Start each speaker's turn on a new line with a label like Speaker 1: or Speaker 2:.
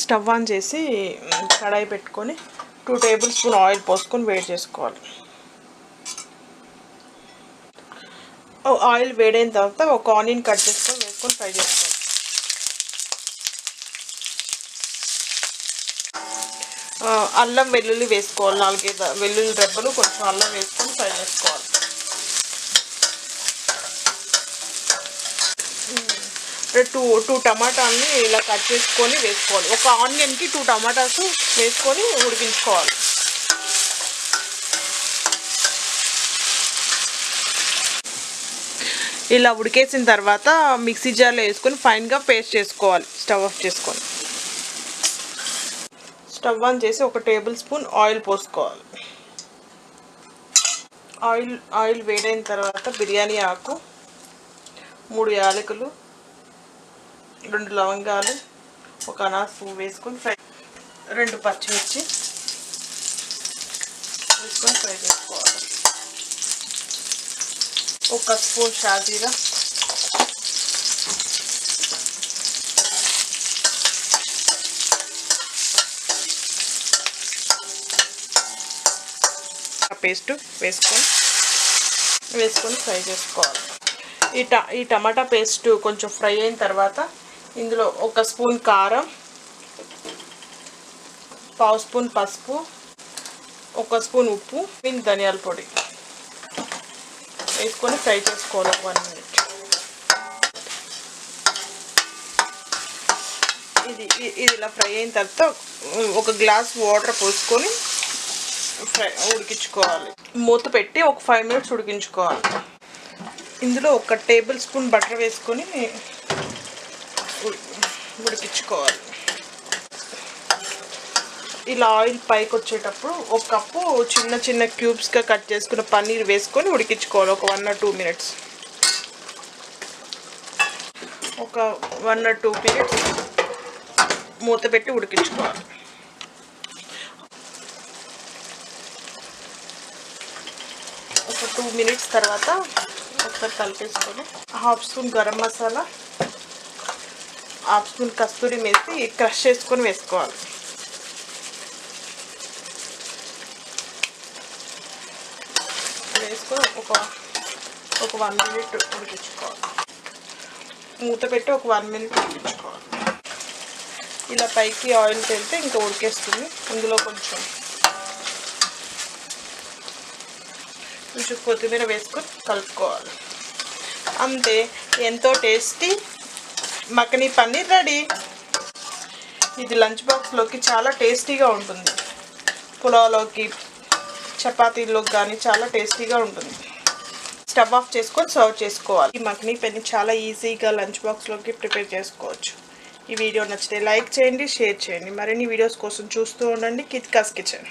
Speaker 1: Stove on చేసి కడాయి పెట్టుకొని 2 table spoon oil పోసుకొని వేడి చేసుకోవాలి. ఆయిల్ వేడైన తర్వాత ఒక ఆనియన్ కట్ చేసుకొని వేసుకొని ఫ్రై చేసుకోవాలి. అల్లం వెల్లుల్లి వేసుకోవాలి. 4-5 వెల్లుల్లి రెబ్బలు, కొంచెం అల్లం వేసుకొని ఫ్రై చేసుకోవాలి. టూ టమాటాలని ఇలా కట్ చేసుకొని వేసుకోవాలి. ఒక ఆనియన్కి 2 టమాటాస్ వేసుకొని ఉడికించుకోవాలి. ఇలా ఉడికేసిన తర్వాత మిక్సీ జార్లో వేసుకొని ఫైన్గా పేస్ట్ చేసుకోవాలి. స్టవ్ ఆఫ్ చేసుకొని స్టవ్ ఆన్ చేసి 1 టేబుల్ స్పూన్ ఆయిల్ పోసుకోవాలి. ఆయిల్ వేడైన తర్వాత బిర్యానీ ఆకు, 3 యాలకులు, 2 లవంగాలు, 1 అనాస పువ్వు వేసుకొని 2 పచ్చిమిర్చి వేసుకొని ఫ్రై చేసుకోవాలి. 1 స్పూన్ షాజీరా, పేస్ట్ వేసుకొని ఫ్రై చేసుకోవాలి. ఈ టమాటా పేస్ట్ కొంచెం ఫ్రై అయిన తర్వాత ఇందులో 1 స్పూన్ కారం, 1/2 స్పూన్ పసుపు, 1 స్పూన్ ఉప్పు, ధనియాల పొడి వేసుకొని ఫ్రై చేసుకోవాలి 1 మినిట్. ఇది ఇలా ఫ్రై అయిన తర్వాత 1 గ్లాస్ వాటర్ పోసుకొని ఉడికించుకోవాలి. మూత పెట్టి 5 మినిట్స్ ఉడికించుకోవాలి. ఇందులో 1 టేబుల్ స్పూన్ బటర్ వేసుకొని ఉడికించుకోవాలి. ఇలా ఆయిల్ పైకి వచ్చేటప్పుడు 1 కప్పు చిన్న క్యూబ్స్గా కట్ చేసుకున్న పన్నీర్ వేసుకొని ఉడికించుకోవాలి. ఒక 1 or 2 మినిట్స్. ఒక 1 or 2 మినిట్స్ మూత పెట్టి ఉడికించుకోవాలి. ఒక 2 మినిట్స్ తర్వాత ఒకసారి కలిపేసుకొని 1/2 స్పూన్ గరం మసాలా, 1/2 స్పూన్ కస్తూరి మేతి క్రష్ చేసుకొని వేసుకోవాలి. వేసుకొని ఒక 1 మినిట్ ఉడికించుకోవాలి. మూత పెట్టి ఒక 1 మినిట్ ఉడికించుకోవాలి. ఇలా పైకి ఆయిల్ తేలితే ఇంకా ఉడికేస్తుంది. ఇందులో కొంచెం కొత్తిమీర వేసుకొని కలుపుకోవాలి. అంతే, ఎంతో టేస్టీ మఖనీ పన్నీర్ రెడీ. ఇది లంచ్ బాక్స్లోకి చాలా టేస్టీగా ఉంటుంది. పులావ్లోకి, చపాతీల్లోకి కానీ చాలా టేస్టీగా ఉంటుంది. స్టవ్ ఆఫ్ చేసుకొని సర్వ్ చేసుకోవాలి. ఈ మఖనీ పన్నీర్ చాలా ఈజీగా లంచ్ బాక్స్లోకి ప్రిపేర్ చేసుకోవచ్చు. ఈ వీడియో నచ్చితే లైక్ చేయండి, షేర్ చేయండి. మరిన్ని వీడియోస్ కోసం చూస్తూ ఉండండి కిర్తికాస్ కిచెన్.